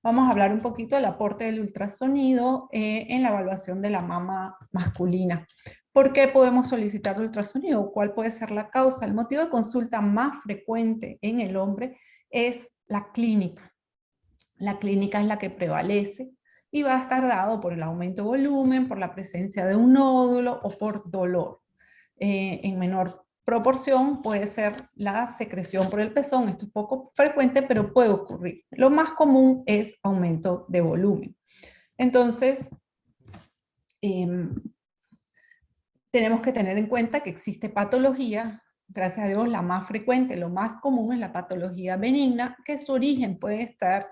vamos a hablar un poquito del aporte del ultrasonido en la evaluación de la mama masculina. ¿Por qué podemos solicitar ultrasonido? ¿Cuál puede ser la causa? El motivo de consulta más frecuente en el hombre es la clínica. La clínica es la que prevalece y va a estar dado por el aumento de volumen, por la presencia de un nódulo o por dolor. En menor proporción puede ser la secreción por el pezón. Esto es poco frecuente, pero puede ocurrir. Lo más común es aumento de volumen. Entonces, tenemos que tener en cuenta que existe patología. Gracias a Dios, la más frecuente, lo más común es la patología benigna, que su origen puede estar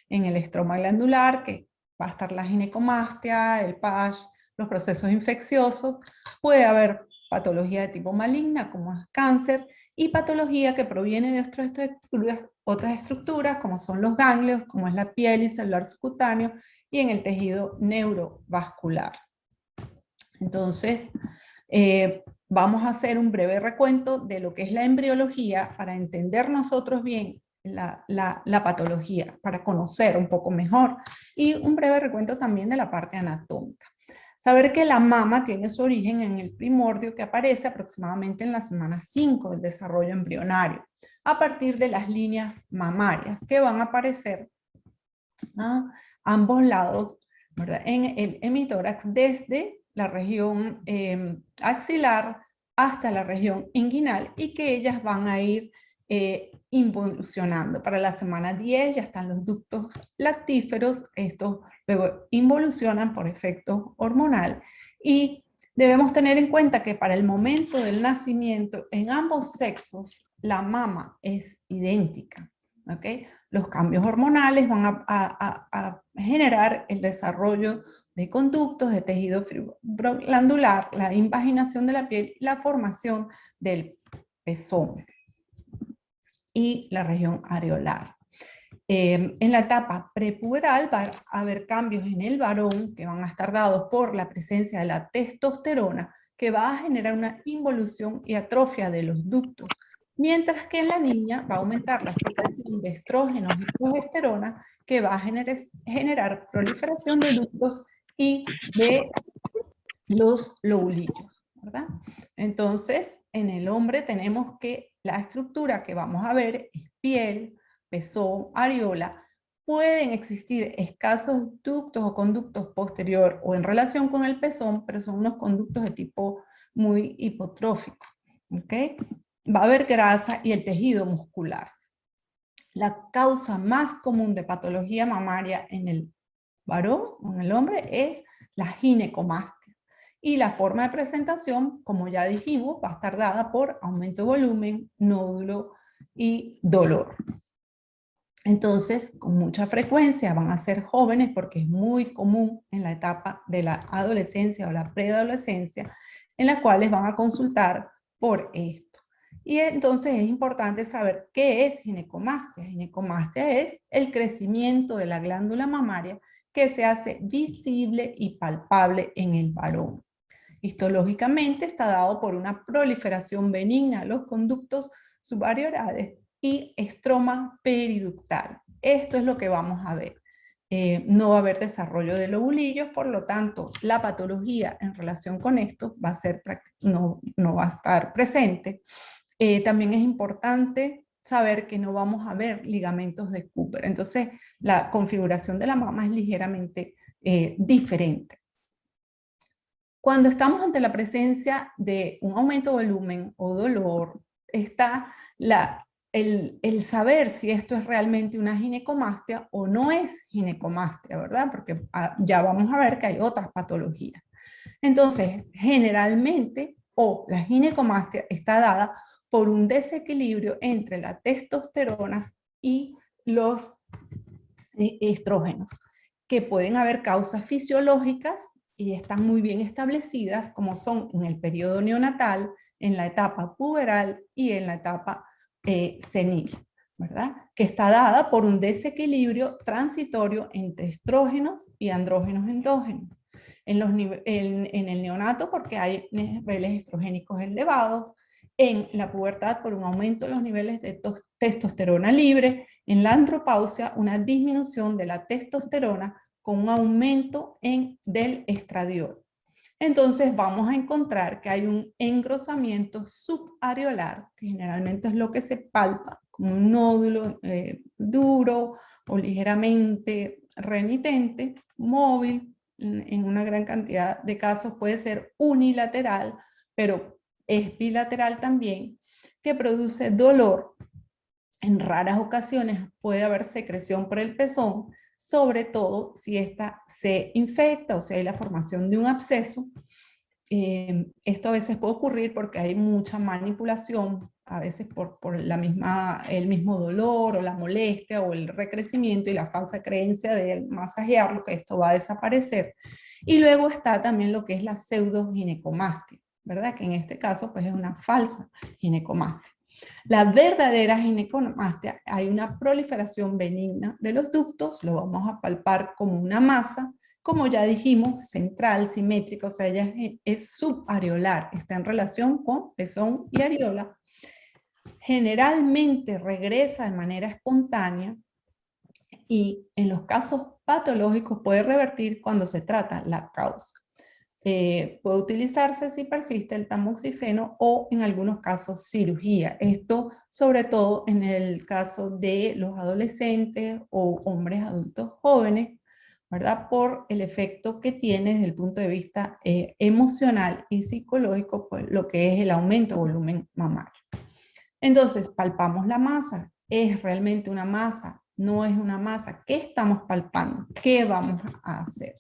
en el estroma glandular, que va a estar la ginecomastia, el PASH, los procesos infecciosos. Puede haber patología de tipo maligna, como es cáncer, y patología que proviene de otras estructuras, como son los ganglios, como es la piel y celular subcutáneo, y en el tejido neurovascular. Entonces, vamos a hacer un breve recuento de lo que es la embriología para entender nosotros bien la patología, para conocer un poco mejor, y un breve recuento también de la parte anatómica. Saber que la mama tiene su origen en el primordio que aparece aproximadamente en la semana 5 del desarrollo embrionario, a partir de las líneas mamarias que van a aparecer a ambos lados, ¿verdad?, en el hemitórax, desde la región axilar hasta la región inguinal, y que ellas van a ir involucionando. Para la semana 10 ya están los ductos lactíferos, estos luego involucionan por efecto hormonal, y debemos tener en cuenta que para el momento del nacimiento en ambos sexos la mama es idéntica, ¿ok? Los cambios hormonales van a generar el desarrollo de conductos, de tejido fibroglandular, la invaginación de la piel, la formación del pezón y la región areolar. En la etapa prepuberal va a haber cambios en el varón que van a estar dados por la presencia de la testosterona, que va a generar una involución y atrofia de los ductos, mientras que en la niña va a aumentar la secreción de estrógenos y progesterona, que va a generar proliferación de ductos y de los lobulillos, ¿verdad? Entonces, en el hombre tenemos que la estructura que vamos a ver es piel, pezón, areola. Pueden existir escasos ductos o conductos posterior o en relación con el pezón, pero son unos conductos de tipo muy hipotrófico, ¿ok? Va a haber grasa y el tejido muscular. La causa más común de patología mamaria en el varón o en el hombre es la ginecomastia. Y la forma de presentación, como ya dijimos, va a estar dada por aumento de volumen, nódulo y dolor. Entonces, con mucha frecuencia van a ser jóvenes, porque es muy común en la etapa de la adolescencia o la preadolescencia, en las cuales van a consultar por esto. Y entonces es importante saber qué es ginecomastia. Ginecomastia es el crecimiento de la glándula mamaria que se hace visible y palpable en el varón. Histológicamente está dado por una proliferación benigna de los conductos subareolares y estroma periductal. Esto es lo que vamos a ver. No va a haber desarrollo de lobulillos, por lo tanto, la patología en relación con esto va a ser, no va a estar presente. También es importante saber que no vamos a ver ligamentos de Cooper. Entonces, la configuración de la mama es ligeramente diferente. Cuando estamos ante la presencia de un aumento de volumen o dolor, está el saber si esto es realmente una ginecomastia o no es ginecomastia, ¿verdad? Porque ya vamos a ver que hay otras patologías. Entonces, generalmente, la ginecomastia está dada por un desequilibrio entre las testosteronas y los estrógenos, que pueden haber causas fisiológicas y están muy bien establecidas, como son en el periodo neonatal, en la etapa puberal y en la etapa senil, ¿verdad? Que está dada por un desequilibrio transitorio entre estrógenos y andrógenos endógenos. En el neonato, porque hay niveles estrogénicos elevados, en la pubertad por un aumento de los niveles de testosterona libre, en la andropausia una disminución de la testosterona con un aumento del estradiol. Entonces vamos a encontrar que hay un engrosamiento subareolar, que generalmente es lo que se palpa, como un nódulo duro o ligeramente renitente, móvil, en una gran cantidad de casos puede ser unilateral, pero es bilateral también, que produce dolor. En raras ocasiones puede haber secreción por el pezón, sobre todo si ésta se infecta o si hay la formación de un absceso. Esto a veces puede ocurrir porque hay mucha manipulación, a veces por el mismo dolor o la molestia o el recrecimiento y la falsa creencia de masajearlo, que esto va a desaparecer. Y luego está también lo que es la pseudoginecomastia, ¿verdad? Que en este caso pues es una falsa ginecomastia. La verdadera ginecomastia, hay una proliferación benigna de los ductos, lo vamos a palpar como una masa, como ya dijimos, central, simétrica, o sea, ella es subareolar, está en relación con pezón y areola. Generalmente regresa de manera espontánea y en los casos patológicos puede revertir cuando se trata la causa. Puede utilizarse si persiste el tamoxifeno o en algunos casos cirugía. Esto sobre todo en el caso de los adolescentes o hombres adultos jóvenes, ¿verdad? Por el efecto que tiene desde el punto de vista emocional y psicológico, pues, lo que es el aumento de volumen mamario. Entonces, palpamos la masa. ¿Es realmente una masa? ¿No es una masa? ¿Qué estamos palpando? ¿Qué vamos a hacer?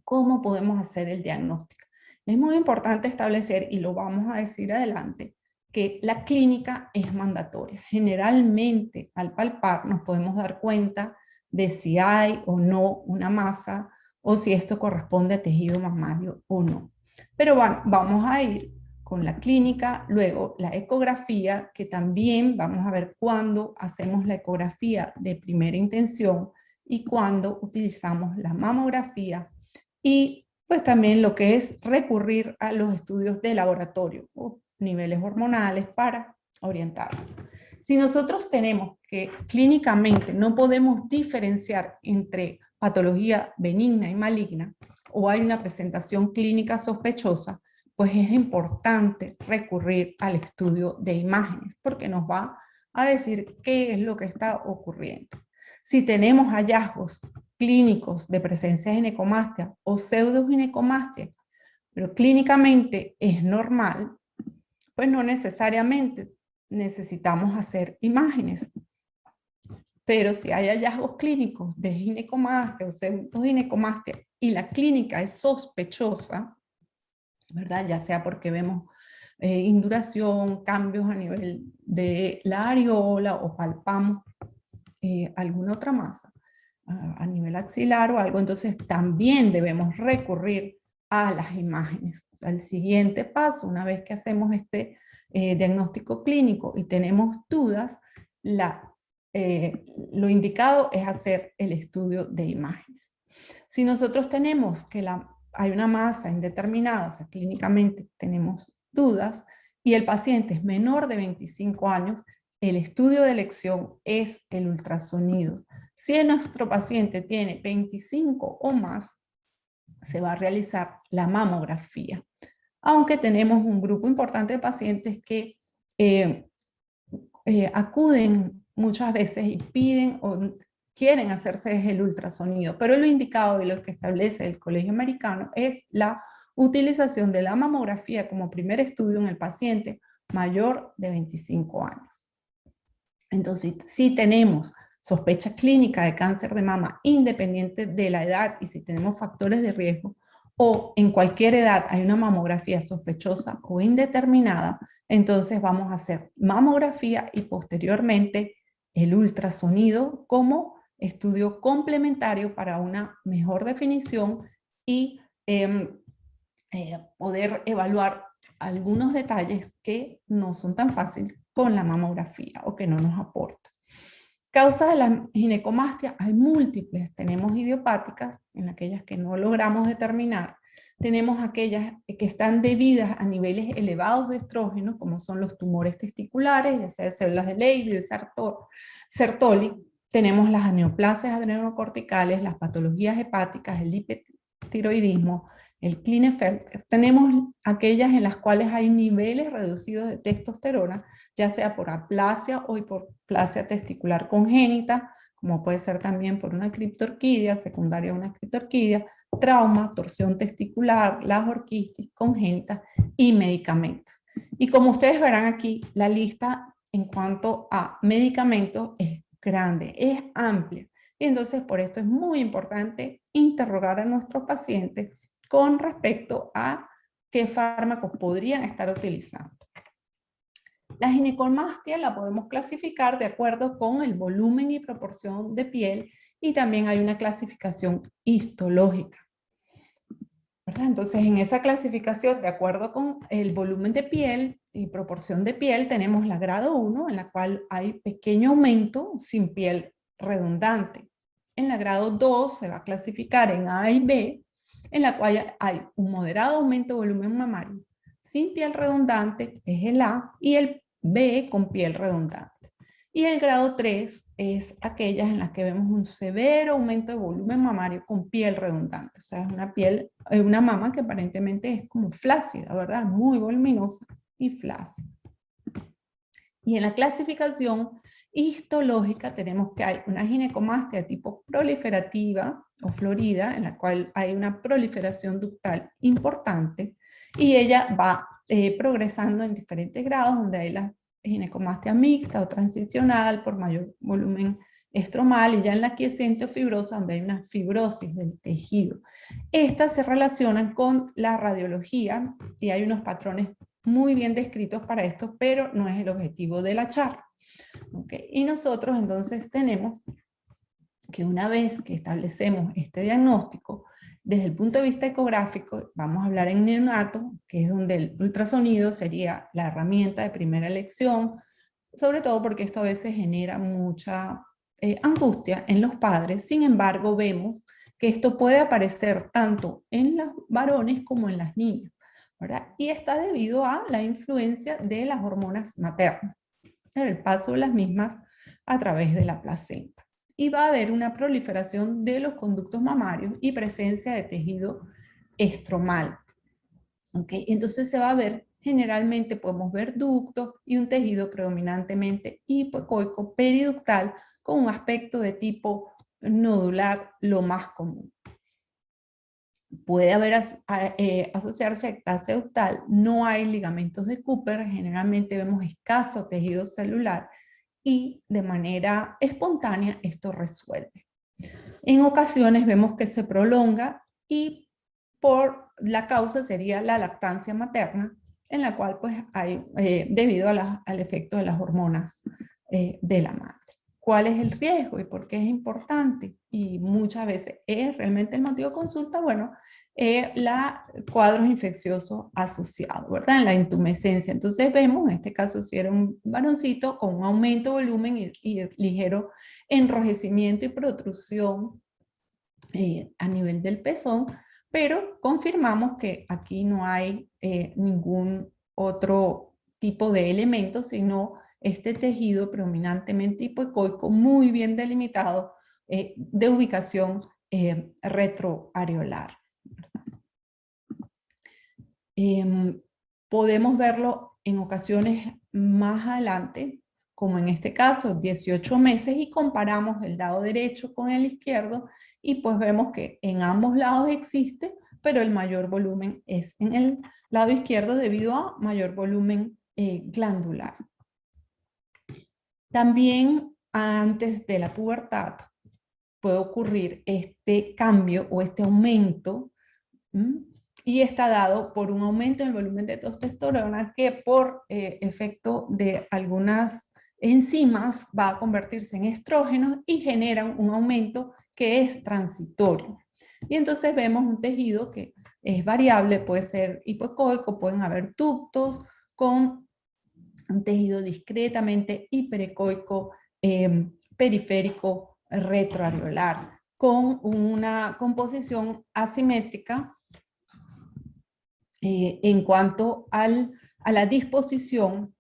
¿Cómo podemos hacer el diagnóstico? Es muy importante establecer, y lo vamos a decir adelante, que la clínica es mandatoria. Generalmente, al palpar, nos podemos dar cuenta de si hay o no una masa, o si esto corresponde a tejido mamario o no. Pero bueno, vamos a ir con la clínica, luego la ecografía, que también vamos a ver cuándo hacemos la ecografía de primera intención y cuándo utilizamos la mamografía, y pues también lo que es recurrir a los estudios de laboratorio o niveles hormonales para orientarnos. Si nosotros tenemos que clínicamente no podemos diferenciar entre patología benigna y maligna, o hay una presentación clínica sospechosa, pues es importante recurrir al estudio de imágenes, porque nos va a decir qué es lo que está ocurriendo. Si tenemos hallazgos clínicos de presencia de ginecomastia o pseudoginecomastia, pero clínicamente es normal, pues no necesariamente necesitamos hacer imágenes. Pero si hay hallazgos clínicos de ginecomastia o pseudoginecomastia y la clínica es sospechosa, ¿verdad? Ya sea porque vemos induración, cambios a nivel de la areola o palpamos alguna otra masa a nivel axilar o algo, entonces también debemos recurrir a las imágenes. O sea, el siguiente paso, una vez que hacemos este diagnóstico clínico y tenemos dudas, lo indicado es hacer el estudio de imágenes. Si nosotros tenemos que hay una masa indeterminada, o sea, clínicamente tenemos dudas, y el paciente es menor de 25 años, el estudio de elección es el ultrasonido. Si nuestro paciente tiene 25 o más, se va a realizar la mamografía. Aunque tenemos un grupo importante de pacientes que acuden muchas veces y piden o quieren hacerse el ultrasonido, pero lo indicado y lo que establece el Colegio Americano es la utilización de la mamografía como primer estudio en el paciente mayor de 25 años. Entonces, si tenemos sospecha clínica de cáncer de mama independiente de la edad y si tenemos factores de riesgo o en cualquier edad hay una mamografía sospechosa o indeterminada, entonces vamos a hacer mamografía y posteriormente el ultrasonido como estudio complementario para una mejor definición y poder evaluar algunos detalles que no son tan fáciles con la mamografía o que no nos aporta. Causas de la ginecomastia hay múltiples. Tenemos idiopáticas, en aquellas que no logramos determinar. Tenemos aquellas que están debidas a niveles elevados de estrógeno, como son los tumores testiculares, ya sea de células de Leydig, de Sertoli. Tenemos las neoplasias adrenocorticales, las patologías hepáticas, el hipertiroidismo, el Klinefelter. Tenemos aquellas en las cuales hay niveles reducidos de testosterona, ya sea por aplasia o hipoplasia testicular congénita, como puede ser también por una criptorquidia, secundaria a una criptorquidia, trauma, torsión testicular, las orquistis congénitas y medicamentos. Y como ustedes verán aquí, la lista en cuanto a medicamentos es grande, es amplia. Y entonces por esto es muy importante interrogar a nuestros pacientes con respecto a qué fármacos podrían estar utilizando. La ginecomastia la podemos clasificar de acuerdo con el volumen y proporción de piel, y también hay una clasificación histológica, ¿verdad? Entonces, en esa clasificación, de acuerdo con el volumen de piel y proporción de piel, tenemos la grado 1, en la cual hay pequeño aumento sin piel redundante. En la grado 2 se va a clasificar en A y B, en la cual hay un moderado aumento de volumen mamario sin piel redundante, es el A, y el B con piel redundante. Y el grado 3 es aquellas en las que vemos un severo aumento de volumen mamario con piel redundante. O sea, es una piel, una mama que aparentemente es como flácida, ¿verdad? Muy voluminosa y flácida. Y en la clasificación histológica tenemos que hay una ginecomastia de tipo proliferativa o florida, en la cual hay una proliferación ductal importante, y ella va progresando en diferentes grados, donde hay la ginecomastia mixta o transicional por mayor volumen estromal, y ya en la quiescente o fibrosa, donde hay una fibrosis del tejido. Estas se relacionan con la radiología, y hay unos patrones muy bien descritos para esto, pero no es el objetivo de la charla. ¿Okay? Y nosotros entonces tenemos que una vez que establecemos este diagnóstico, desde el punto de vista ecográfico, vamos a hablar en neonato, que es donde el ultrasonido sería la herramienta de primera elección, sobre todo porque esto a veces genera mucha angustia en los padres. Sin embargo, vemos que esto puede aparecer tanto en los varones como en las niñas, ¿verdad? Y está debido a la influencia de las hormonas maternas, el paso de las mismas a través de la placenta. Y va a haber una proliferación de los conductos mamarios y presencia de tejido estromal. ¿Okay? Entonces se va a ver, generalmente podemos ver ductos y un tejido predominantemente hipoecoico periductal con un aspecto de tipo nodular, lo más común. Puede haber asociarse a ectasia ductal, no hay ligamentos de Cooper, generalmente vemos escaso tejido celular, y de manera espontánea esto resuelve. En ocasiones vemos que se prolonga, y por la causa sería la lactancia materna, en la cual pues hay, debido a al efecto de las hormonas de la madre. ¿Cuál es el riesgo y por qué es importante? Y muchas veces es realmente el motivo de consulta, bueno, cuadros infecciosos asociados, ¿verdad? En la intumescencia. Entonces vemos, en este caso si era un varoncito con un aumento de volumen y ligero enrojecimiento y protrusión a nivel del pezón, pero confirmamos que aquí no hay ningún otro tipo de elemento, sino este tejido predominantemente hipoecoico, muy bien delimitado, de ubicación retroareolar. Podemos verlo en ocasiones más adelante, como en este caso, 18 meses, y comparamos el lado derecho con el izquierdo, y pues vemos que en ambos lados existe, pero el mayor volumen es en el lado izquierdo debido a mayor volumen glandular. También antes de la pubertad puede ocurrir este cambio o este aumento, y está dado por un aumento en el volumen de testosterona que por efecto de algunas enzimas va a convertirse en estrógenos y generan un aumento que es transitorio. Y entonces vemos un tejido que es variable, puede ser hipoecoico, pueden haber ductos con un tejido discretamente hiperecoico periférico retroareolar, con una composición asimétrica en cuanto a la disposición,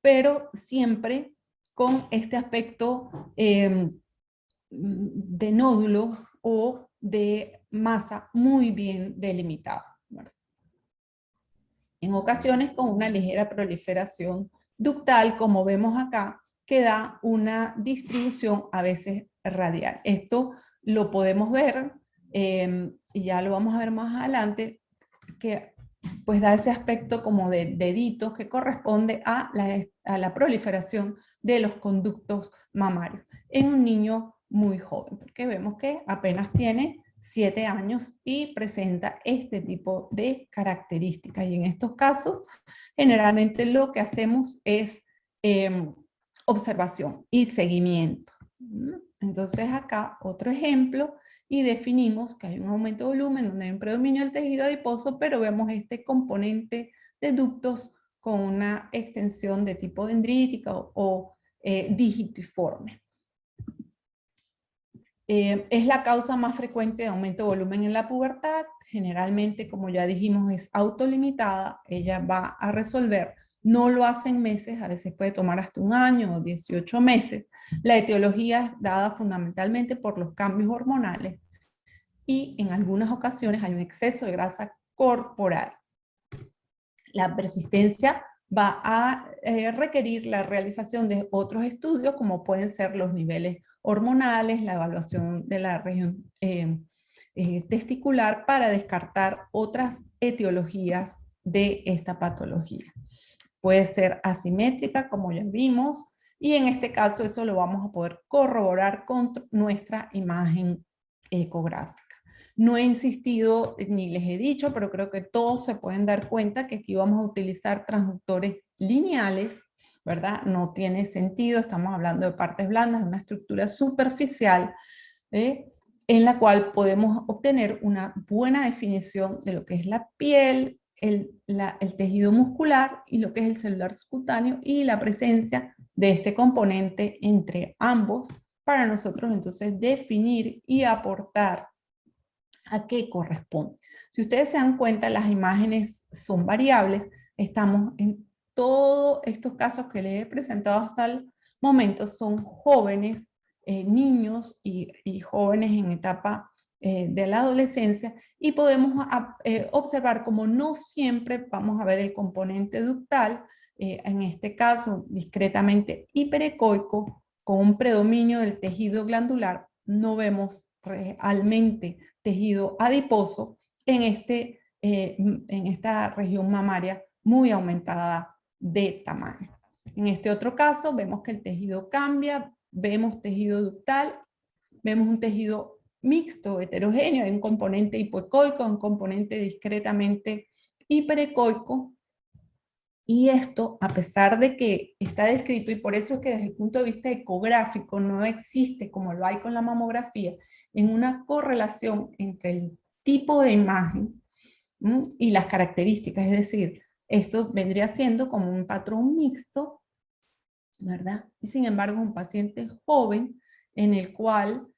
pero siempre con este aspecto de nódulo o de masa muy bien delimitado, ¿verdad? En ocasiones con una ligera proliferación ductal, como vemos acá, que da una distribución a veces radial. Esto lo podemos ver, y ya lo vamos a ver más adelante, que pues da ese aspecto como de deditos que corresponde a la proliferación de los conductos mamarios en un niño muy joven, porque vemos que apenas tiene 7 años y presenta este tipo de características. Y en estos casos, generalmente lo que hacemos es observación y seguimiento. Entonces acá otro ejemplo, y definimos que hay un aumento de volumen donde hay un predominio del tejido adiposo, pero vemos este componente de ductos con una extensión de tipo dendrítica o digitiforme. Es la causa más frecuente de aumento de volumen en la pubertad. Generalmente, como ya dijimos, es autolimitada. Ella va a resolver. No lo hace en meses, a veces puede tomar hasta 1 año o 18 meses. La etiología es dada fundamentalmente por los cambios hormonales y en algunas ocasiones hay un exceso de grasa corporal. La persistencia va a requerir la realización de otros estudios, como pueden ser los niveles hormonales, la evaluación de la región testicular, para descartar otras etiologías de esta patología. Puede ser asimétrica, como ya vimos, y en este caso eso lo vamos a poder corroborar con nuestra imagen ecográfica. No he insistido ni les he dicho, pero creo que todos se pueden dar cuenta que aquí vamos a utilizar transductores lineales, ¿verdad? No tiene sentido, estamos hablando de partes blandas, de una estructura superficial, en la cual podemos obtener una buena definición de lo que es la piel, el tejido muscular y lo que es el celular subcutáneo, y la presencia de este componente entre ambos para nosotros entonces definir y aportar a qué corresponde. Si ustedes se dan cuenta, las imágenes son variables. Estamos en todos estos casos que les he presentado hasta el momento, son jóvenes, niños y jóvenes en etapa de la adolescencia, y podemos observar como no siempre vamos a ver el componente ductal, en este caso discretamente hiperecoico, con un predominio del tejido glandular. No vemos realmente tejido adiposo en esta región mamaria muy aumentada de tamaño. En este otro caso vemos que el tejido cambia, vemos tejido ductal, vemos un tejido mixto, heterogéneo, hay un componente hipoecoico, un componente discretamente hiperecoico, y esto, a pesar de que está descrito, y por eso es que desde el punto de vista ecográfico no existe, como lo hay con la mamografía, en una correlación entre el tipo de imagen y las características, es decir, esto vendría siendo como un patrón mixto, ¿verdad? Y sin embargo, un paciente joven en el cual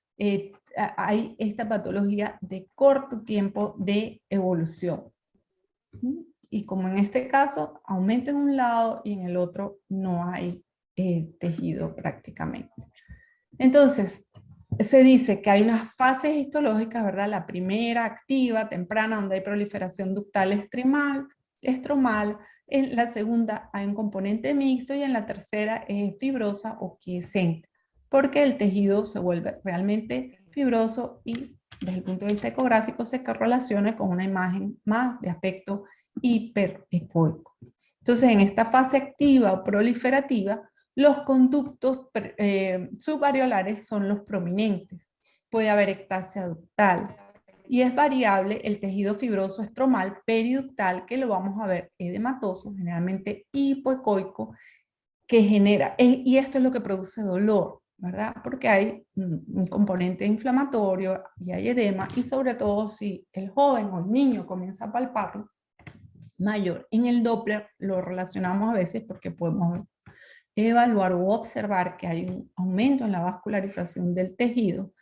hay esta patología de corto tiempo de evolución. Y como en este caso, aumenta en un lado y en el otro no hay tejido prácticamente. Entonces, se dice que hay unas fases histológicas, ¿verdad? La primera, activa, temprana, donde hay proliferación ductal estromal. En la segunda hay un componente mixto, y en la tercera es fibrosa o quiescente, porque el tejido se vuelve realmente fibroso y desde el punto de vista ecográfico se relaciona con una imagen más de aspecto hiperecoico. Entonces, en esta fase activa o proliferativa, los conductos subareolares son los prominentes. Puede haber ectasia ductal, y es variable el tejido fibroso estromal periductal, que lo vamos a ver edematoso, generalmente hipoecoico, que genera, y esto es lo que produce dolor, ¿verdad? Porque hay un componente inflamatorio y hay edema, y sobre todo si el joven o el niño comienza a palparlo, mayor. En el Doppler lo relacionamos a veces porque podemos evaluar o observar que hay un aumento en la vascularización del tejido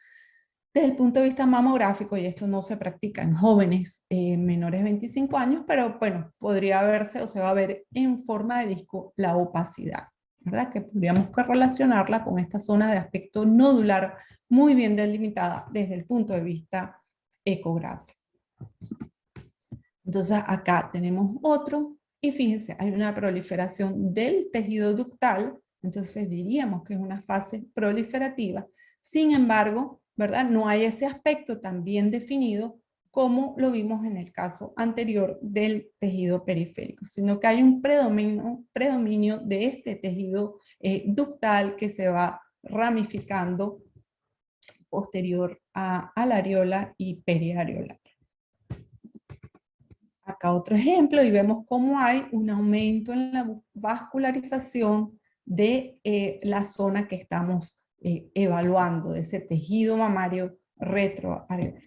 desde el punto de vista mamográfico, y esto no se practica en jóvenes menores de 25 años, pero bueno, podría verse o se va a ver en forma de disco la opacidad, ¿verdad? Que podríamos correlacionarla con esta zona de aspecto nodular muy bien delimitada desde el punto de vista ecográfico. Entonces acá tenemos otro, y fíjense, hay una proliferación del tejido ductal, entonces diríamos que es una fase proliferativa. Sin embargo, ¿verdad? No hay ese aspecto tan bien definido como lo vimos en el caso anterior del tejido periférico, sino que hay un predominio de este tejido ductal que se va ramificando posterior a la areola y periareolar. Acá otro ejemplo, y vemos cómo hay un aumento en la vascularización de la zona que estamos evaluando, de ese tejido mamario retroareolar.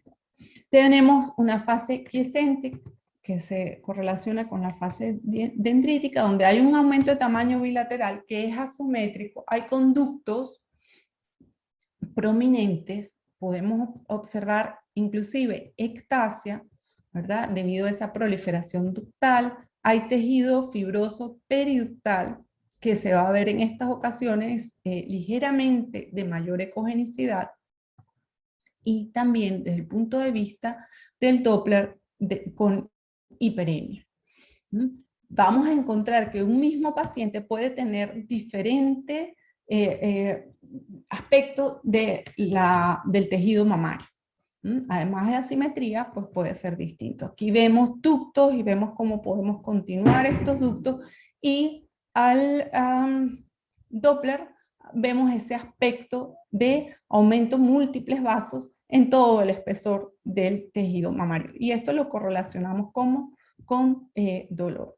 Tenemos una fase quiescente que se correlaciona con la fase dendrítica, donde hay un aumento de tamaño bilateral que es asimétrico. Hay conductos prominentes, podemos observar inclusive ectasia, ¿verdad? Debido a esa proliferación ductal, hay tejido fibroso periductal que se va a ver en estas ocasiones ligeramente de mayor ecogenicidad, y también desde el punto de vista del Doppler con hiperemia. Vamos a encontrar que un mismo paciente puede tener diferentes aspectos del tejido mamario. Además de asimetría, pues puede ser distinto. Aquí vemos ductos y vemos cómo podemos continuar estos ductos, y al Doppler vemos ese aspecto de aumento múltiples vasos en todo el espesor del tejido mamario. Y esto lo correlacionamos con dolor,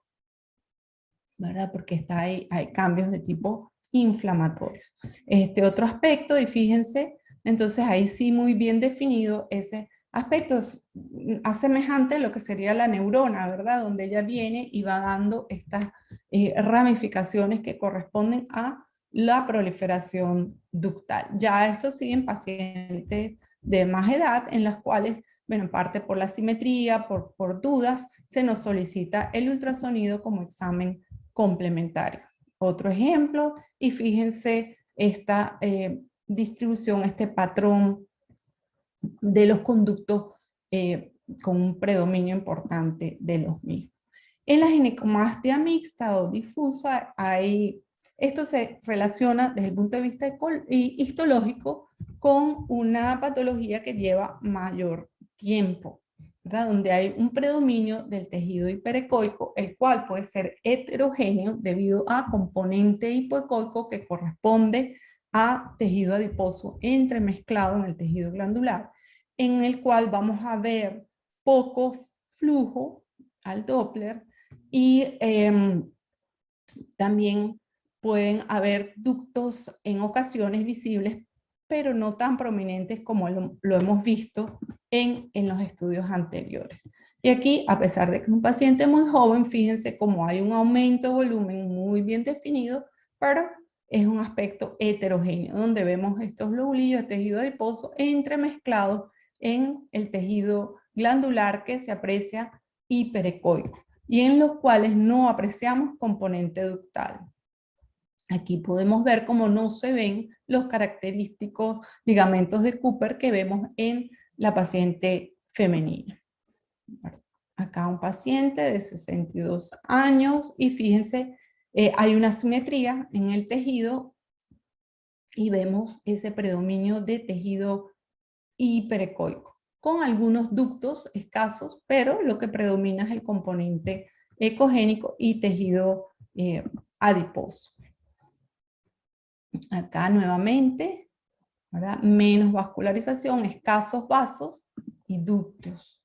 ¿verdad? Porque hay cambios de tipo inflamatorios. Este otro aspecto, y fíjense, entonces ahí sí muy bien definido ese aspecto, es semejante a lo que sería la neurona, ¿verdad? Donde ella viene y va dando estas ramificaciones que corresponden a la proliferación ductal. Ya esto sigue en pacientes de más edad, en las cuales, bueno, en parte por la simetría, por dudas, se nos solicita el ultrasonido como examen complementario. Otro ejemplo, y fíjense esta distribución, este patrón de los conductos con un predominio importante de los mismos. En la ginecomastia mixta o difusa, esto se relaciona desde el punto de vista histológico con una patología que lleva mayor tiempo, ¿verdad? Donde hay un predominio del tejido hiperecoico, el cual puede ser heterogéneo debido a componente hipoecoico que corresponde a tejido adiposo entremezclado en el tejido glandular, en el cual vamos a ver poco flujo al Doppler, y también pueden haber ductos en ocasiones visibles, pero no tan prominentes como lo hemos visto en los estudios anteriores. Y aquí, a pesar de que es un paciente muy joven, fíjense cómo hay un aumento de volumen muy bien definido, pero es un aspecto heterogéneo, donde vemos estos lobulillos de tejido adiposo entremezclados en el tejido glandular que se aprecia hiperecoico, y en los cuales no apreciamos componente ductal. Aquí podemos ver cómo no se ven los característicos ligamentos de Cooper que vemos en la paciente femenina. Acá un paciente de 62 años, y fíjense, hay una simetría en el tejido y vemos ese predominio de tejido hiperecoico, con algunos ductos escasos, pero lo que predomina es el componente ecogénico y tejido adiposo. Acá nuevamente, ¿verdad? Menos vascularización, escasos vasos y ductos,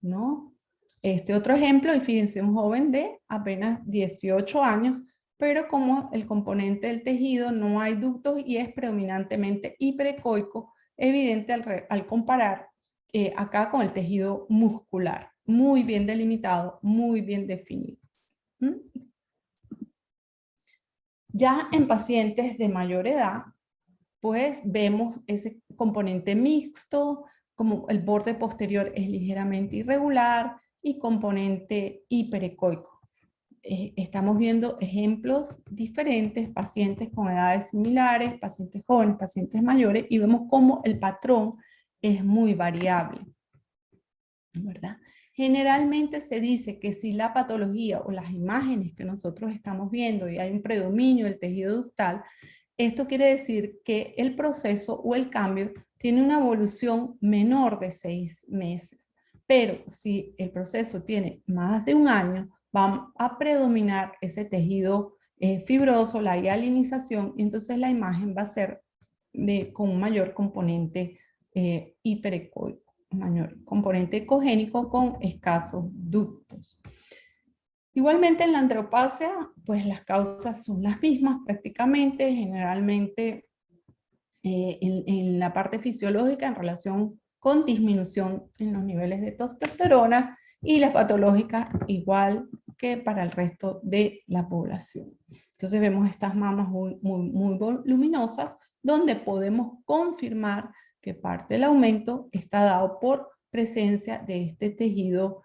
¿no? Este otro ejemplo, y fíjense, un joven de apenas 18 años, pero como el componente del tejido no hay ductos y es predominantemente hiperecoico, evidente al comparar acá con el tejido muscular, muy bien delimitado, muy bien definido. Ya en pacientes de mayor edad, pues vemos ese componente mixto, como el borde posterior es ligeramente irregular y componente hiperecoico. Estamos viendo ejemplos diferentes, pacientes con edades similares, pacientes jóvenes, pacientes mayores, y vemos cómo el patrón es muy variable, ¿verdad? Generalmente se dice que si la patología o las imágenes que nosotros estamos viendo y hay un predominio del tejido ductal, esto quiere decir que el proceso o el cambio tiene una evolución menor de 6 meses. Pero si el proceso tiene más de un año, va a predominar ese tejido fibroso, la hialinización, y entonces la imagen va a ser con un mayor componente hiperecoico, mayor componente ecogénico con escasos ductos. Igualmente en la andropasia, pues las causas son las mismas prácticamente, generalmente en la parte fisiológica en relación con disminución en los niveles de testosterona, y las patológicas igual que para el resto de la población. Entonces vemos estas mamas muy voluminosas, donde podemos confirmar que parte del aumento está dado por presencia de este tejido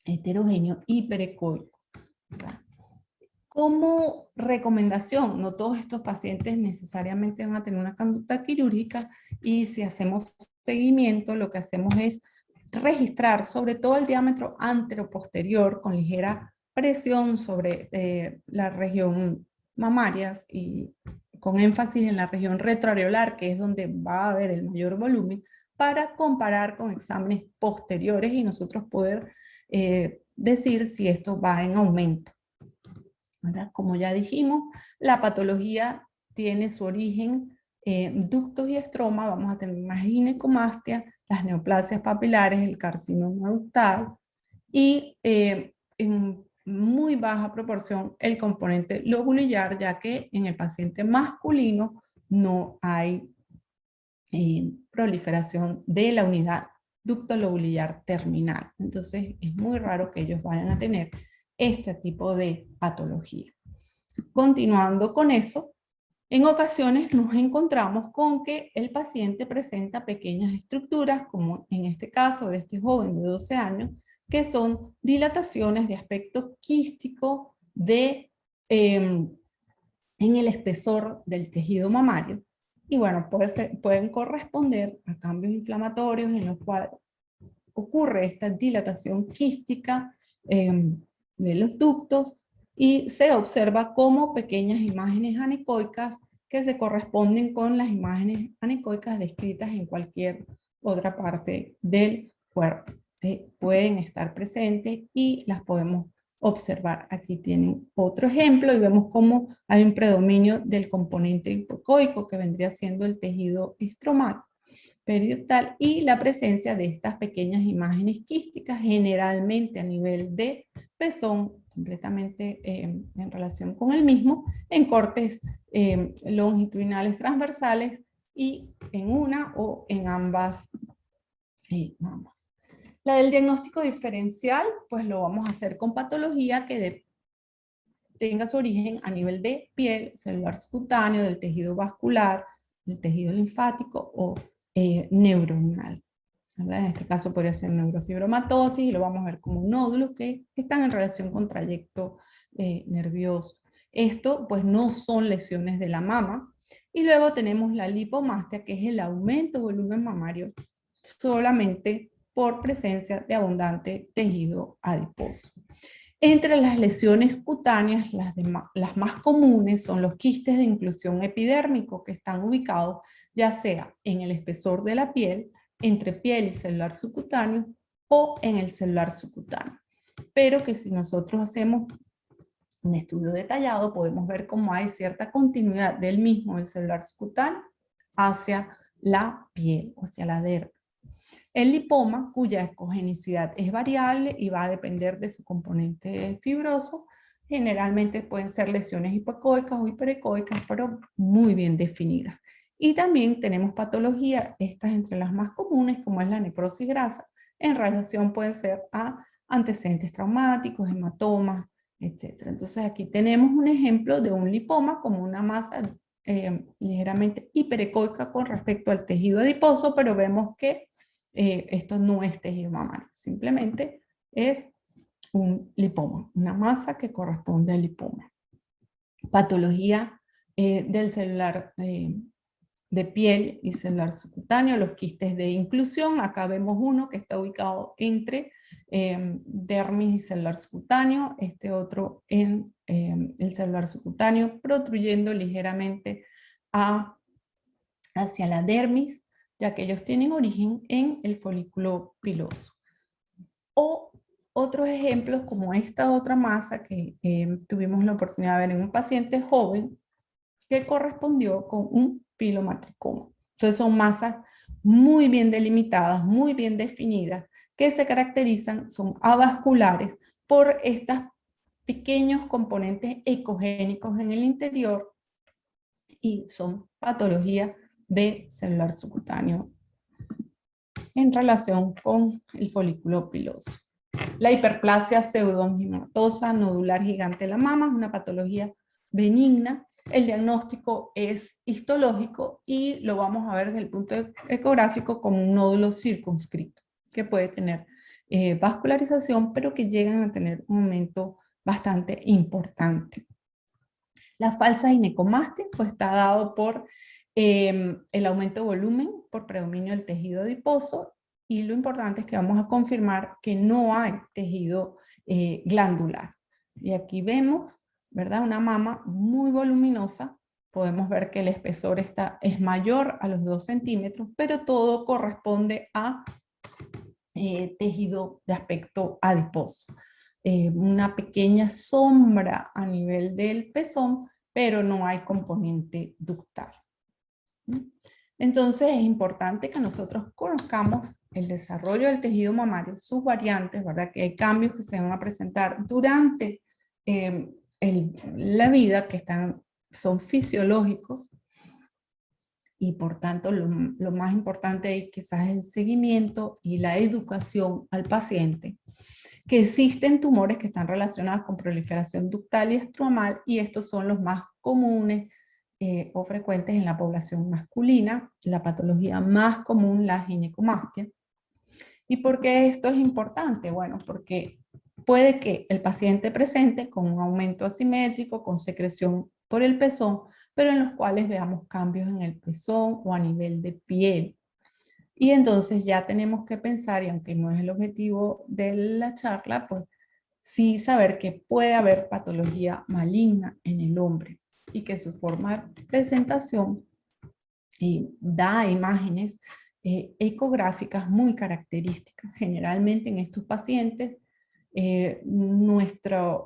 heterogéneo hiperecoico. Como recomendación, no todos estos pacientes necesariamente van a tener una conducta quirúrgica, y si hacemos seguimiento, lo que hacemos es registrar sobre todo el diámetro anteroposterior con ligera presión sobre la región mamarias y con énfasis en la región retroareolar, que es donde va a haber el mayor volumen, para comparar con exámenes posteriores y nosotros poder decir si esto va en aumento, ¿verdad? Como ya dijimos, la patología tiene su origen ductos y estroma. Vamos a tener una ginecomastia, las neoplasias papilares, el carcinoma ductal y en muy baja proporción el componente lobulillar, ya que en el paciente masculino no hay proliferación de la unidad ducto-lobulillar terminal. Entonces es muy raro que ellos vayan a tener este tipo de patología. Continuando con eso, en ocasiones nos encontramos con que el paciente presenta pequeñas estructuras, como en este caso de este joven de 12 años, que son dilataciones de aspecto quístico en el espesor del tejido mamario. Y bueno, pueden corresponder a cambios inflamatorios en los cuales ocurre esta dilatación quística de los ductos, y se observa como pequeñas imágenes anecoicas que se corresponden con las imágenes anecoicas descritas en cualquier otra parte del cuerpo. Pueden estar presentes y las podemos observar. Aquí tienen otro ejemplo y vemos cómo hay un predominio del componente hipocoico, que vendría siendo el tejido estromal periductal, y la presencia de estas pequeñas imágenes quísticas, generalmente a nivel de pezón, completamente en relación con el mismo, en cortes longitudinales transversales y en una o en ambas mamas. La del diagnóstico diferencial, pues lo vamos a hacer con patología que tenga su origen a nivel de piel, celular subcutáneo, del tejido vascular, del tejido linfático o neuronal, ¿verdad? En este caso podría ser neurofibromatosis, y lo vamos a ver como nódulos que están en relación con trayecto nervioso. Esto pues no son lesiones de la mama. Y luego tenemos la lipomastia, que es el aumento de volumen mamario solamente por presencia de abundante tejido adiposo. Entre las lesiones cutáneas, las más comunes son los quistes de inclusión epidérmico, que están ubicados ya sea en el espesor de la piel, entre piel y celular subcutáneo, o en el celular subcutáneo. Pero que si nosotros hacemos un estudio detallado, podemos ver cómo hay cierta continuidad del mismo, el celular subcutáneo, hacia la piel, hacia la dermis. El lipoma, cuya ecogenicidad es variable y va a depender de su componente fibroso, generalmente pueden ser lesiones hipoecoicas o hiperecoicas, pero muy bien definidas. Y también tenemos patologías, estas entre las más comunes, como es la necrosis grasa, en relación pueden ser a antecedentes traumáticos, hematomas, etcétera. Entonces aquí tenemos un ejemplo de un lipoma como una masa ligeramente hiperecoica con respecto al tejido adiposo, pero vemos que esto no es tejido mamario, simplemente es un lipoma, una masa que corresponde al lipoma. Patología del celular de piel y celular subcutáneo, los quistes de inclusión. Acá vemos uno que está ubicado entre dermis y celular subcutáneo, este otro en el celular subcutáneo, protruyendo ligeramente hacia la dermis, ya que ellos tienen origen en el folículo piloso. O otros ejemplos como esta otra masa que tuvimos la oportunidad de ver en un paciente joven que correspondió con un pilomatricoma. Entonces son masas muy bien delimitadas, muy bien definidas, que se caracterizan, son avasculares por estos pequeños componentes ecogénicos en el interior y son patologías de celular subcutáneo en relación con el folículo piloso. La hiperplasia pseudoangiomatosa nodular gigante de la mama es una patología benigna. El diagnóstico es histológico y lo vamos a ver desde el punto ecográfico como un nódulo circunscrito, que puede tener vascularización, pero que llegan a tener un aumento bastante importante. La falsa ginecomastia pues, está dado por el aumento de volumen por predominio del tejido adiposo, y lo importante es que vamos a confirmar que no hay tejido glandular. Y aquí vemos, ¿verdad? Una mama muy voluminosa. Podemos ver que el espesor es mayor a los 2 centímetros, pero todo corresponde a tejido de aspecto adiposo. Una pequeña sombra a nivel del pezón, pero no hay componente ductal. Entonces es importante que nosotros conozcamos el desarrollo del tejido mamario, sus variantes, ¿verdad? Que hay cambios que se van a presentar durante la vida, que son fisiológicos, y por tanto lo más importante ahí quizás es el seguimiento y la educación al paciente, que existen tumores que están relacionados con proliferación ductal y estromal, y estos son los más comunes o frecuentes en la población masculina. La patología más común, la ginecomastia. ¿Y por qué esto es importante? Bueno, porque puede que el paciente presente con un aumento asimétrico, con secreción por el pezón, pero en los cuales veamos cambios en el pezón o a nivel de piel. Y entonces ya tenemos que pensar, y aunque no es el objetivo de la charla, pues sí saber que puede haber patología maligna en el hombre y que su forma de presentación da imágenes ecográficas muy características. Generalmente en estos pacientes nuestra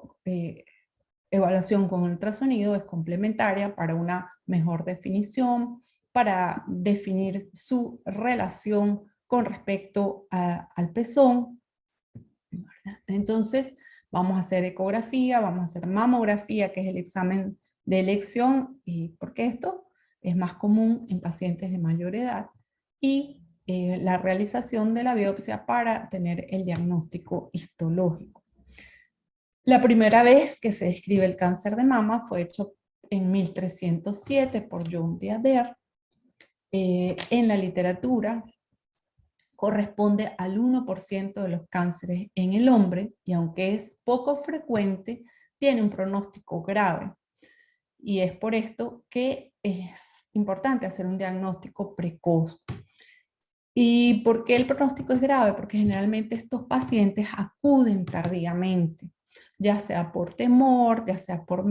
evaluación con ultrasonido es complementaria para una mejor definición, para definir su relación con respecto al pezón, ¿verdad? Entonces vamos a hacer ecografía, vamos a hacer mamografía, que es el examen de elección, y porque esto es más común en pacientes de mayor edad, y la realización de la biopsia para tener el diagnóstico histológico. La primera vez que se describe el cáncer de mama fue hecho en 1307 por John de Ader. En la literatura corresponde al 1% de los cánceres en el hombre, y aunque es poco frecuente, tiene un pronóstico grave. Y es por esto que es importante hacer un diagnóstico precoz. ¿Y por qué el pronóstico es grave? Porque generalmente estos pacientes acuden tardíamente, ya sea por temor, ya sea por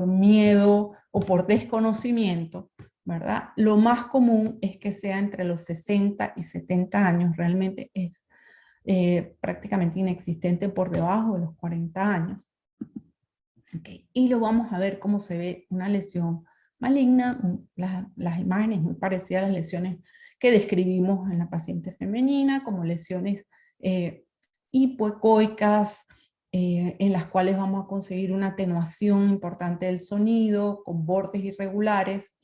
miedo o por desconocimiento, ¿verdad? Lo más común es que sea entre los 60 y 70 años, realmente es prácticamente inexistente por debajo de los 40 años. Okay. Y lo vamos a ver cómo se ve una lesión maligna, las imágenes muy parecidas a las lesiones que describimos en la paciente femenina, como lesiones hipoecoicas, en las cuales vamos a conseguir una atenuación importante del sonido, con bordes irregulares,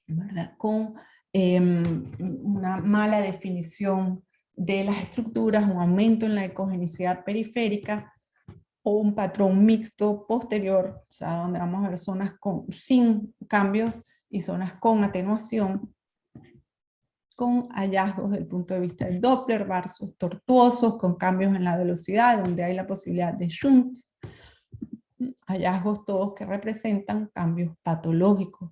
¿verdad? Con una mala definición de las estructuras, un aumento en la ecogenicidad periférica, o un patrón mixto posterior, o sea, donde vamos a ver zonas sin cambios y zonas con atenuación, con hallazgos desde el punto de vista del Doppler, vasos tortuosos con cambios en la velocidad, donde hay la posibilidad de shunts, hallazgos todos que representan cambios patológicos.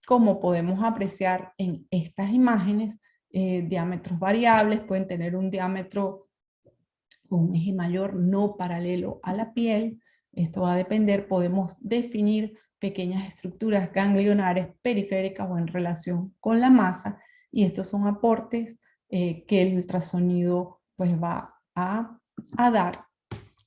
Como podemos apreciar en estas imágenes, diámetros variables pueden tener un diámetro con un eje mayor no paralelo a la piel. Esto va a depender, podemos definir pequeñas estructuras ganglionares periféricas o en relación con la masa, y estos son aportes que el ultrasonido pues va a dar,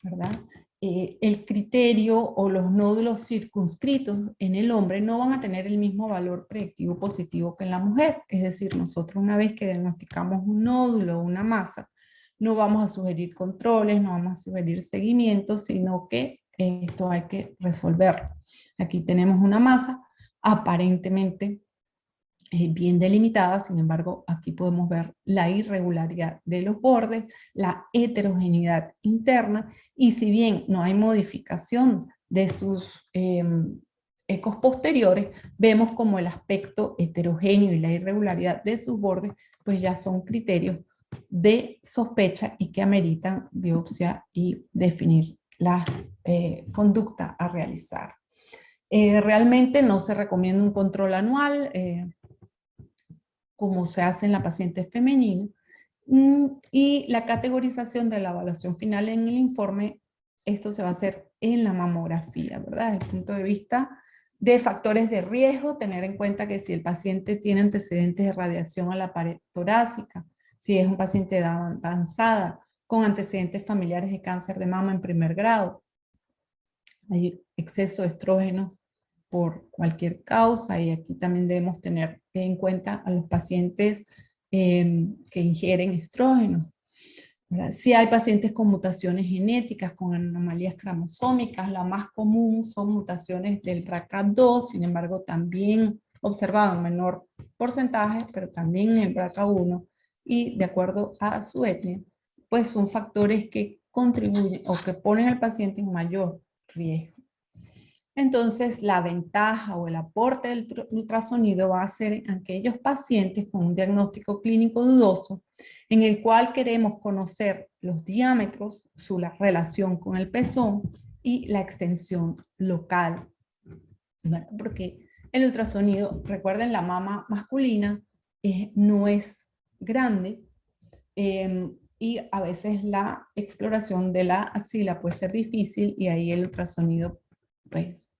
¿verdad? El criterio o los nódulos circunscritos en el hombre no van a tener el mismo valor predictivo positivo que en la mujer. Es decir, nosotros una vez que diagnosticamos un nódulo o una masa, no vamos a sugerir controles, no vamos a sugerir seguimientos, sino que esto hay que resolverlo. Aquí tenemos una masa aparentemente bien delimitada, sin embargo, aquí podemos ver la irregularidad de los bordes, la heterogeneidad interna, y si bien no hay modificación de sus ecos posteriores, vemos como el aspecto heterogéneo y la irregularidad de sus bordes, pues ya son criterios de sospecha y que ameritan biopsia y definir la conducta a realizar. Realmente no se recomienda un control anual, como se hace en la paciente femenina, y la categorización de la evaluación final en el informe, esto se va a hacer en la mamografía, ¿verdad? Desde el punto de vista de factores de riesgo, tener en cuenta que si el paciente tiene antecedentes de radiación a la pared torácica, si es un paciente de edad avanzada, con antecedentes familiares de cáncer de mama en primer grado, hay exceso de estrógenos por cualquier causa, y aquí también debemos tener en cuenta a los pacientes que ingieren estrógenos, ¿verdad? Si hay pacientes con mutaciones genéticas, con anomalías cromosómicas, la más común son mutaciones del BRCA2, sin embargo también observado en menor porcentaje, pero también en el BRCA1, y de acuerdo a su etnia, pues son factores que contribuyen o que ponen al paciente en mayor riesgo. Entonces, la ventaja o el aporte del ultrasonido va a ser en aquellos pacientes con un diagnóstico clínico dudoso, en el cual queremos conocer los diámetros, su relación con el pezón y la extensión local, ¿verdad? Porque el ultrasonido, recuerden, la mama masculina no es grande, y a veces la exploración de la axila puede ser difícil, y ahí el ultrasonido pues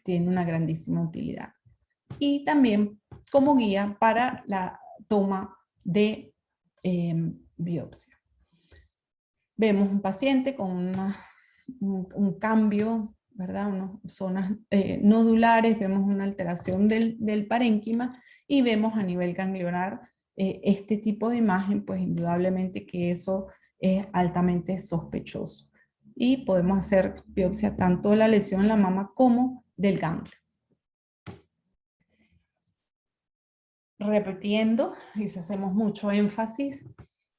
tiene una grandísima utilidad. Y también como guía para la toma de biopsia. Vemos un paciente con un cambio, ¿verdad? Unas zonas nodulares, vemos una alteración del parénquima, y vemos a nivel ganglionar este tipo de imagen, pues indudablemente que eso es altamente sospechoso. Y podemos hacer biopsia tanto de la lesión en la mama como del ganglio. Repitiendo, y si hacemos mucho énfasis,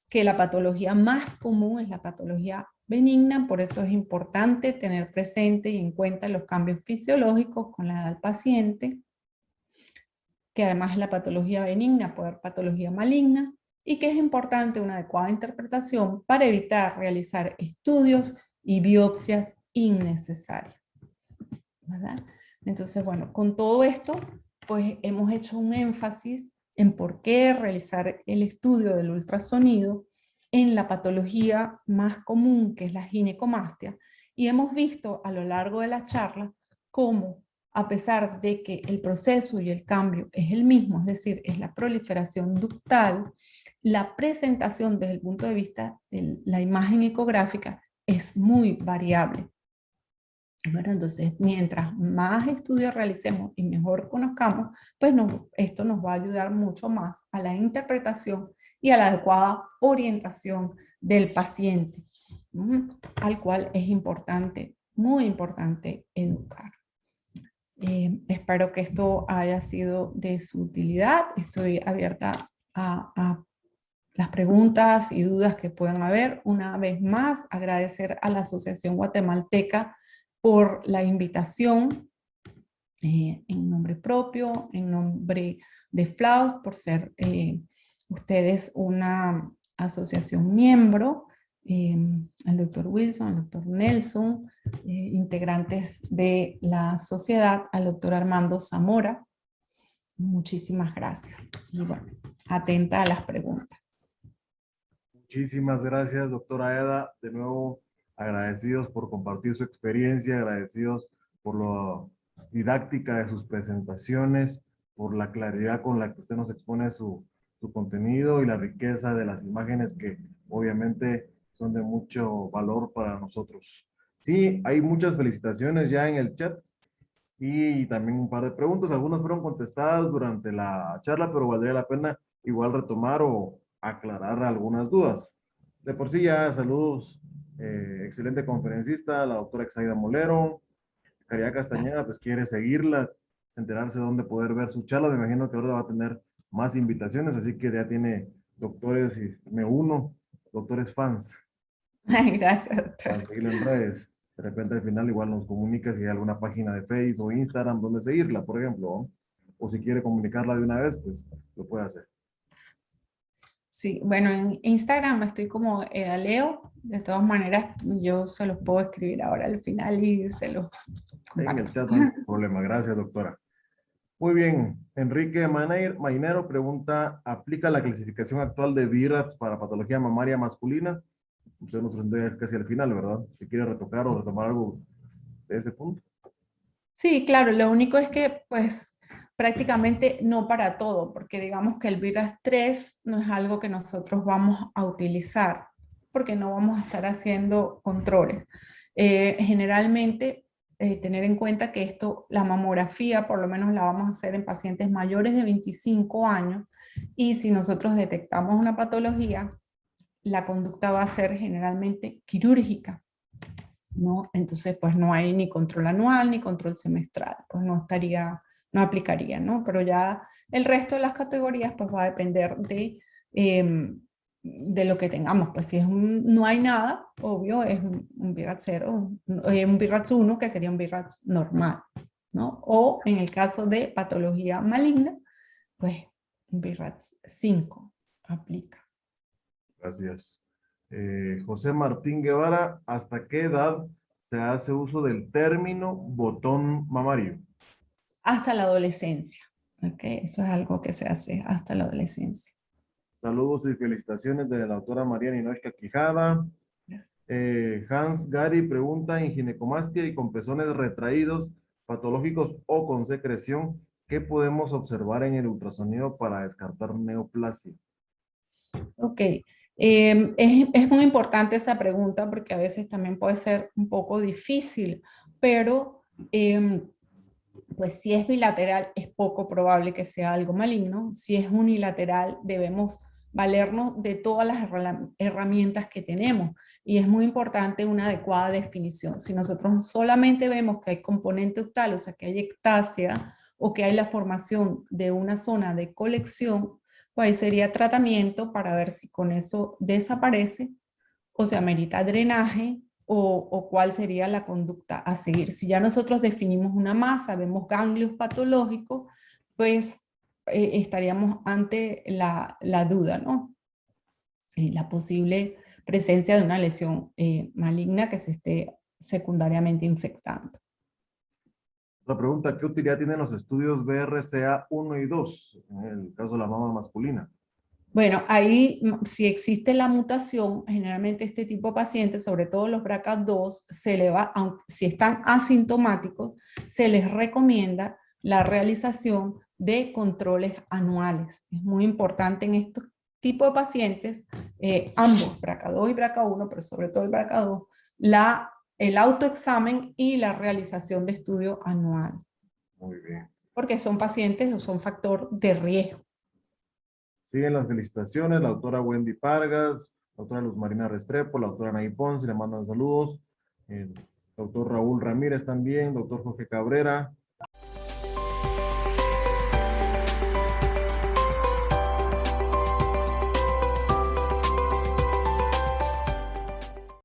que la patología más común es la patología benigna, por eso es importante tener presente y en cuenta los cambios fisiológicos con la edad del paciente, que además es la patología benigna, puede haber patología maligna, y que es importante una adecuada interpretación para evitar realizar estudios y biopsias innecesarias, ¿verdad? Entonces, bueno, con todo esto, pues hemos hecho un énfasis en por qué realizar el estudio del ultrasonido en la patología más común, que es la ginecomastia, y hemos visto a lo largo de la charla cómo, a pesar de que el proceso y el cambio es el mismo, es decir, es la proliferación ductal, la presentación desde el punto de vista de la imagen ecográfica es muy variable. Bueno, entonces, mientras más estudios realicemos y mejor conozcamos, pues esto nos va a ayudar mucho más a la interpretación y a la adecuada orientación del paciente, al cual es importante, muy importante, educar. Espero que esto haya sido de su utilidad. Estoy abierta a las preguntas y dudas que puedan haber. Una vez más, agradecer a la Asociación Guatemalteca por la invitación, en nombre propio, en nombre de FLAUS, por ser ustedes una asociación miembro, al doctor Wilson, al doctor Nelson, integrantes de la sociedad, al doctor Armando Zamora. Muchísimas gracias. Y bueno, atenta a las preguntas. Muchísimas gracias, doctora Eda. De nuevo, agradecidos por compartir su experiencia, agradecidos por la didáctica de sus presentaciones, por la claridad con la que usted nos expone su contenido y la riqueza de las imágenes que obviamente son de mucho valor para nosotros. Sí, hay muchas felicitaciones ya en el chat y también un par de preguntas. Algunas fueron contestadas durante la charla, pero valdría la pena igual retomar o aclarar algunas dudas. De por sí ya, saludos, excelente conferencista, la doctora Exaida Molero. Caridad Castañeda, pues quiere seguirla, enterarse de dónde poder ver su charla. Me imagino que ahora va a tener más invitaciones, así que ya tiene doctores y me uno, doctores fans. Ay, gracias, Para doctor. seguirla en redes. De repente al final igual nos comunica si hay alguna página de Facebook o Instagram donde seguirla, por ejemplo, ¿no? O si quiere comunicarla de una vez, pues lo puede hacer. Sí, bueno, en Instagram estoy como Edaleo. De todas maneras, yo se los puedo escribir ahora al final y se los En comparto. el chat no hay ningún problema. Gracias, doctora. Muy bien. Enrique Mainero pregunta, ¿aplica la clasificación actual de VIRATS para patología mamaria masculina? Usted nos tendría casi al final, ¿verdad? Si quiere retocar o retomar algo de ese punto. Sí, claro, lo único es que pues prácticamente no para todo, porque digamos que el VIRAS 3 no es algo que nosotros vamos a utilizar, porque no vamos a estar haciendo controles. Generalmente, tener en cuenta que esto, la mamografía, por lo menos la vamos a hacer en pacientes mayores de 25 años, y si nosotros detectamos una patología, la conducta va a ser generalmente quirúrgica, ¿no? Entonces, pues no hay ni control anual ni control semestral, pues no estaría, no aplicaría, ¿no? Pero ya el resto de las categorías, pues va a depender de lo que tengamos. Pues si es no hay nada, obvio, es un BIRATS 0, un BIRATS 1, que sería un BIRATS normal, ¿no? O en el caso de patología maligna, pues un BIRATS 5 aplica. Gracias. José Martín Guevara, ¿hasta qué edad se hace uso del término botón mamario? Hasta la adolescencia, ¿ok? Eso es algo que se hace hasta la adolescencia. Saludos y felicitaciones de la autora María Ninochka Quijada. Hans Gary pregunta, en ginecomastia y con pezones retraídos, patológicos o con secreción, ¿qué podemos observar en el ultrasonido para descartar neoplasia? Ok, es muy importante esa pregunta porque a veces también puede ser un poco difícil, pero pues si es bilateral es poco probable que sea algo maligno. Si es unilateral debemos valernos de todas las herramientas que tenemos y es muy importante una adecuada definición. Si nosotros solamente vemos que hay componente octal, o sea que hay ectasia o que hay la formación de una zona de colección, pues sería tratamiento para ver si con eso desaparece o se amerita drenaje o cuál sería la conducta a seguir. Si ya nosotros definimos una masa, vemos ganglios patológicos, pues estaríamos ante la duda, ¿no? La posible presencia de una lesión maligna que se esté secundariamente infectando. La pregunta, ¿qué utilidad tienen los estudios BRCA 1 y 2 en el caso de la mama masculina? Bueno, ahí si existe la mutación, generalmente este tipo de pacientes, sobre todo los BRCA2, se le va, si están asintomáticos, se les recomienda la realización de controles anuales. Es muy importante en estos tipos de pacientes, ambos, BRCA2 y BRCA1, pero sobre todo el BRCA2, el autoexamen y la realización de estudio anual. Muy bien. Porque son pacientes o son factor de riesgo. Siguen las felicitaciones, la autora Wendy Pargas, la autora Luz Marina Restrepo, la autora Nay Ponce, le mandan saludos, el doctor Raúl Ramírez también, doctor Jorge Cabrera,